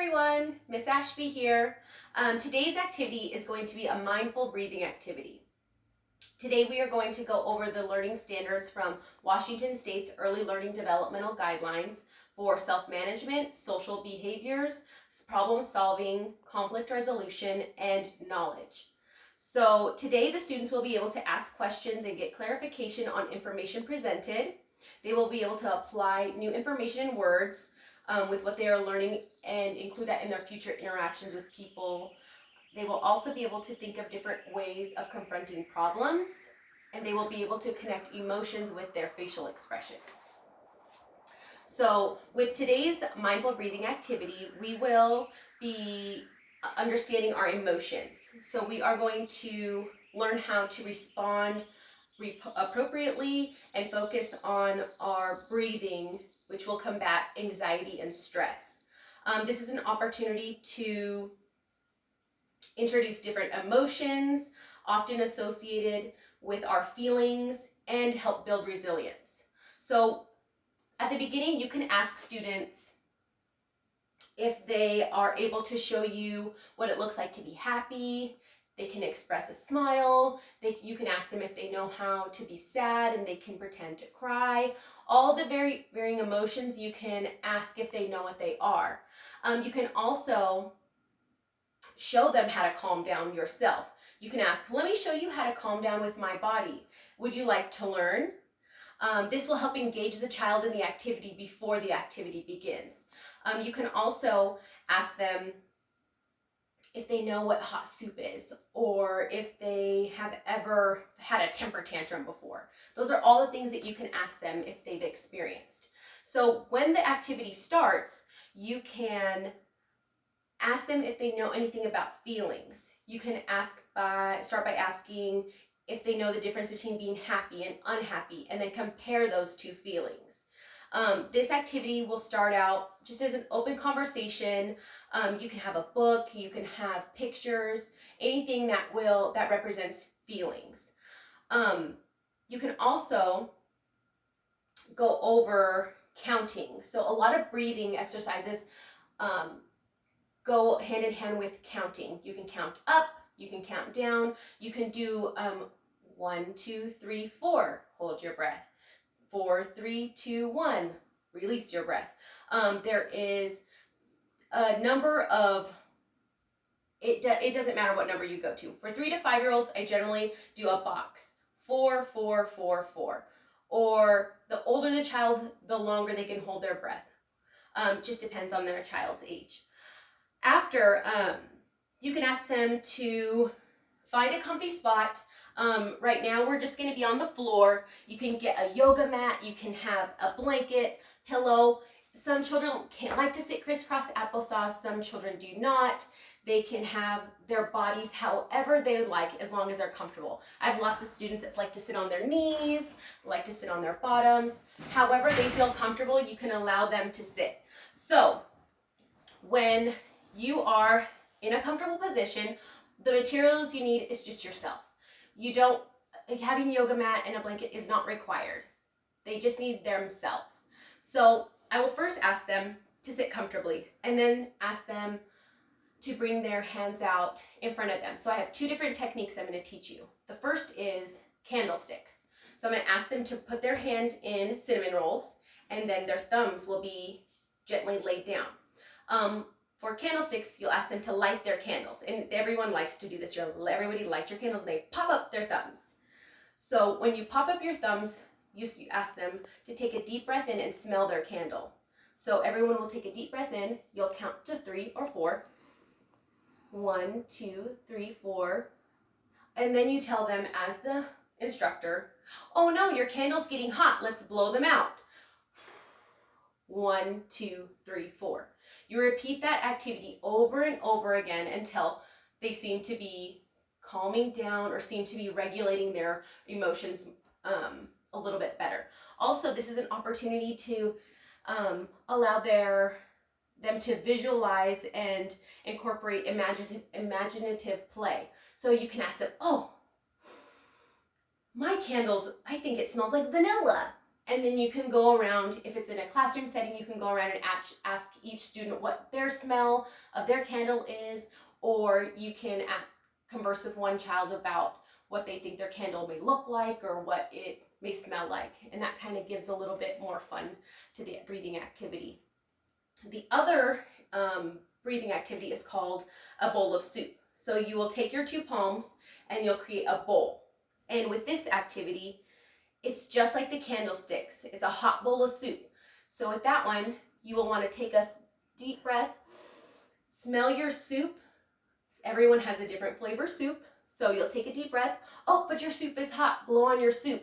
everyone, Miss Ashby here. Today's activity is going to be a mindful breathing activity. Today we are going to go over the learning standards from Washington State's Early Learning Developmental Guidelines for self-management, social behaviors, problem solving, conflict resolution, and knowledge. So today the students will be able to ask questions and get clarification on information presented. They will be able to apply new information in words with what they are learning and include that in their future interactions with people. They will also be able to think of different ways of confronting problems, and they will be able to connect emotions with their facial expressions. So with today's mindful breathing activity, we will be understanding our emotions. So we are going to learn how to respond appropriately and focus on our breathing, which will combat anxiety and stress. This is an opportunity to introduce different emotions, often associated with our feelings, and help build resilience. So at the beginning, you can ask students if they are able to show you what it looks like to be happy. They can express a smile. You can ask them if they know how to be sad, and they can pretend to cry. All the varying emotions, you can ask if they know what they are. You can also show them how to calm down yourself. You can ask, let me show you how to calm down with my body. Would you like to learn? This will help engage the child in the activity before the activity begins. You can also ask them if they know what hot soup is, or if they have ever had a temper tantrum before. Those are all the things that you can ask them if they've experienced. So when the activity starts, you can ask them if they know anything about feelings. You can start by asking if they know the difference between being happy and unhappy, and then compare those two feelings. This activity will start out just as an open conversation. You can have a book, you can have pictures, anything that represents feelings. You can also go over counting. So a lot of breathing exercises go hand in hand with counting. You can count up, you can count down, you can do 1, 2, 3, 4, hold your breath. 4, 3, 2, 1, release your breath. There is a number of, it doesn't matter what number you go to. For 3 to 5-year-olds, I generally do a box. 4, 4, 4, 4. Or the older the child, the longer they can hold their breath. Just depends on their child's age. After, you can ask them to find a comfy spot. Right now we're just going to be on the floor. You can get a yoga mat, you can have a blanket, pillow. Some children like to sit crisscross applesauce, some children do not. They can have their bodies however they would like, as long as they're comfortable. I have lots of students that like to sit on their knees, like to sit on their bottoms. However they feel comfortable, you can allow them to sit. So when you are in a comfortable position, the materials you need is just yourself. Having a yoga mat and a blanket is not required. They just need themselves. So I will first ask them to sit comfortably, and then ask them to bring their hands out in front of them. So I have 2 different techniques I'm going to teach you. The first is candlesticks. So I'm going to ask them to put their hand in cinnamon rolls, and then their thumbs will be gently laid down. For candlesticks, you'll ask them to light their candles, and everyone likes to do this. Everybody light your candles, and they pop up their thumbs. So when you pop up your thumbs, you ask them to take a deep breath in and smell their candle. So everyone will take a deep breath in. You'll count to 3 or 4. 1, 2, 3, 4. And then you tell them, as the instructor, oh no, your candle's getting hot. Let's blow them out. 1, 2, 3, 4. You repeat that activity over and over again until they seem to be calming down or seem to be regulating their emotions a little bit better. Also, this is an opportunity to allow them to visualize and incorporate imaginative play. So you can ask them, oh, my candles, I think it smells like vanilla. And then you can go around, if it's in a classroom setting, you can go around and ask each student what their smell of their candle is, or you can converse with one child about what they think their candle may look like or what it may smell like. And that kind of gives a little bit more fun to the breathing activity. The other breathing activity is called a bowl of soup. So you will take your two palms and you'll create a bowl. And with this activity, it's just like the candlesticks. It's a hot bowl of soup. So with that one, you will want to take a deep breath, smell your soup. Everyone has a different flavor soup. So you'll take a deep breath. Oh, but your soup is hot. Blow on your soup.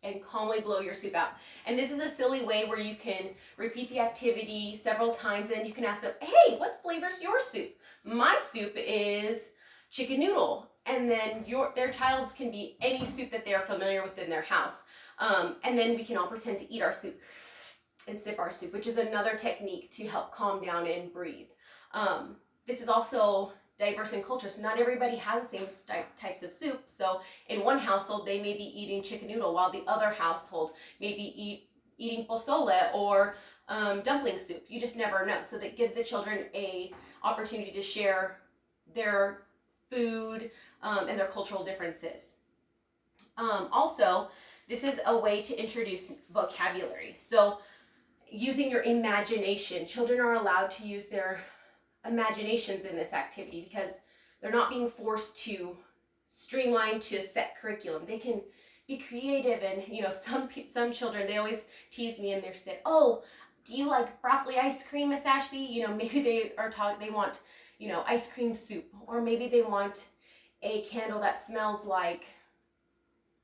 And calmly blow your soup out. And this is a silly way where you can repeat the activity several times, and then you can ask them, hey, what flavor's your soup? My soup is chicken noodle. And then their child's can be any soup that they are familiar with in their house. And then we can all pretend to eat our soup and sip our soup, which is another technique to help calm down and breathe. This is also diverse in culture, so not everybody has the same types of soup. So in one household, they may be eating chicken noodle, while the other household may be eating pozole or dumpling soup. You just never know. So that gives the children a opportunity to share their food and their cultural differences. Also, this is a way to introduce vocabulary. So using your imagination, children are allowed to use their imaginations in this activity because they're not being forced to streamline to a set curriculum. They can be creative, and some children, they always tease me and they say, oh, do you like broccoli ice cream, Miss Ashby? Maybe they want ice cream soup, or maybe they want a candle that smells like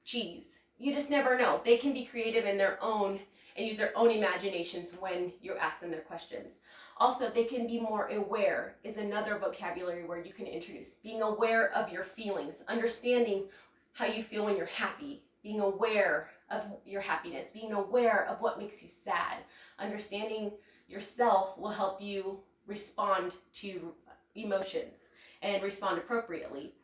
cheese. You just never know. They can be creative in their own and use their own imaginations when you ask them their questions. Also, they can be more aware is another vocabulary word you can introduce. Being aware of your feelings, understanding how you feel when you're happy, being aware of your happiness, being aware of what makes you sad. Understanding yourself will help you respond to emotions and respond appropriately.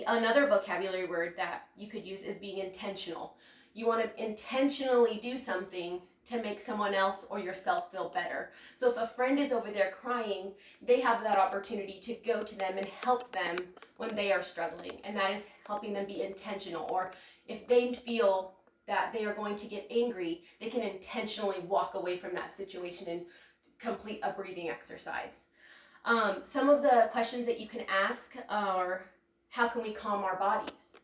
Another vocabulary word that you could use is being intentional. You want to intentionally do something to make someone else or yourself feel better. So if a friend is over there crying, they have that opportunity to go to them and help them when they are struggling. And that is helping them be intentional. Or if they feel that they are going to get angry, they can intentionally walk away from that situation and complete a breathing exercise. Some of the questions that you can ask are, how can we calm our bodies?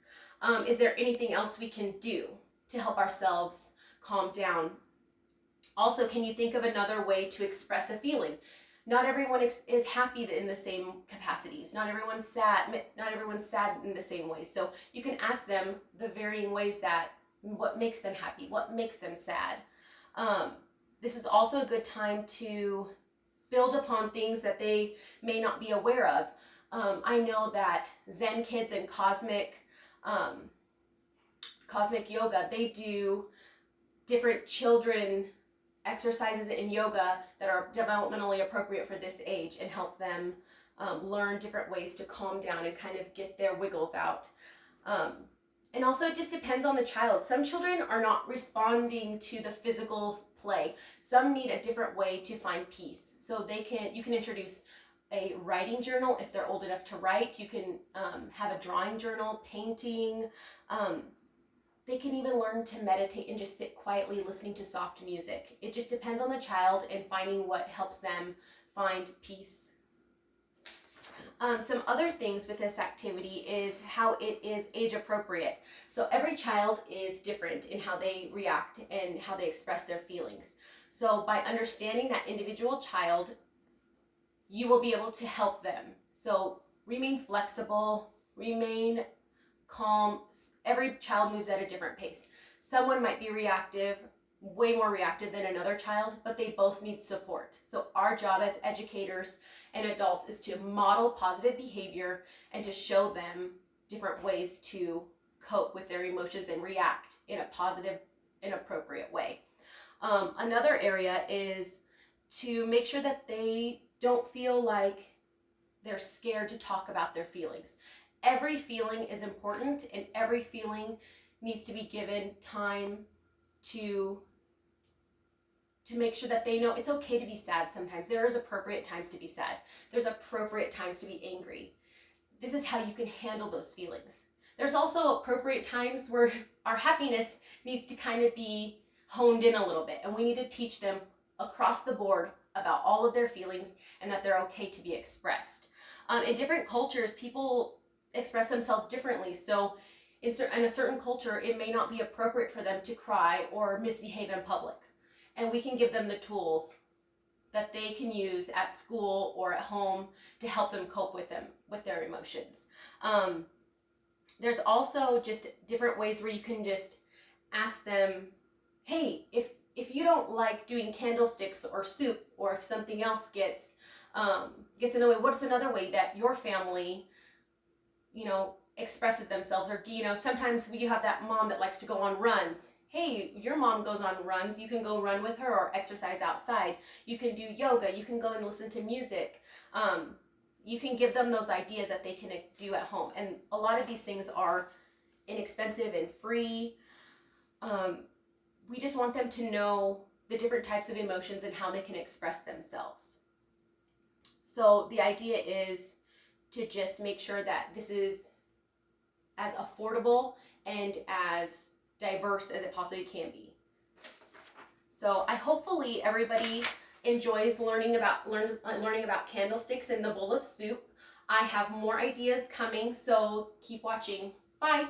Is there anything else we can do to help ourselves calm down? Also, can you think of another way to express a feeling? Not everyone is happy in the same capacities. Not everyone's sad in the same way. So you can ask them the varying ways that what makes them happy, what makes them sad. This is also a good time to build upon things that they may not be aware of. I know that Zen Kids and Cosmic Yoga, they do different children exercises in yoga that are developmentally appropriate for this age and help them learn different ways to calm down and kind of get their wiggles out. And also, it just depends on the child. Some children are not responding to the physical play. Some need a different way to find peace. So you can introduce a writing journal if they're old enough to write. You can have a drawing journal, painting. They can even learn to meditate and just sit quietly listening to soft music. It just depends on the child and finding what helps them find peace. Some other things with this activity is how it is age appropriate. So every child is different in how they react and how they express their feelings. So by understanding that individual child, you will be able to help them. So remain flexible, remain calm. Every child moves at a different pace. Someone might be reactive, way more reactive than another child, but they both need support. So our job as educators and adults is to model positive behavior and to show them different ways to cope with their emotions and react in a positive and appropriate way. Another area is to make sure that they don't feel like they're scared to talk about their feelings. Every feeling is important, and every feeling needs to be given time to make sure that they know it's okay to be sad sometimes. There is appropriate times to be sad. There's appropriate times to be angry. This is how you can handle those feelings. There's also appropriate times where our happiness needs to kind of be honed in a little bit, and we need to teach them across the board about all of their feelings and that they're okay to be expressed. In different cultures, people express themselves differently. So in a certain culture, it may not be appropriate for them to cry or misbehave in public. And we can give them the tools that they can use at school or at home to help them cope with their emotions. There's also just different ways where you can just ask them, hey, if you don't like doing candlesticks or soup, or if something else gets in the way, what's another way that your family, expresses themselves? Or, sometimes you have that mom that likes to go on runs. Hey, your mom goes on runs. You can go run with her or exercise outside. You can do yoga. You can go and listen to music. You can give them those ideas that they can do at home. And a lot of these things are inexpensive and free. We just want them to know the different types of emotions and how they can express themselves. So the idea is to just make sure that this is as affordable and as diverse as it possibly can be. So hopefully everybody enjoys learning about candlesticks and the bowl of soup. I have more ideas coming, so keep watching. Bye.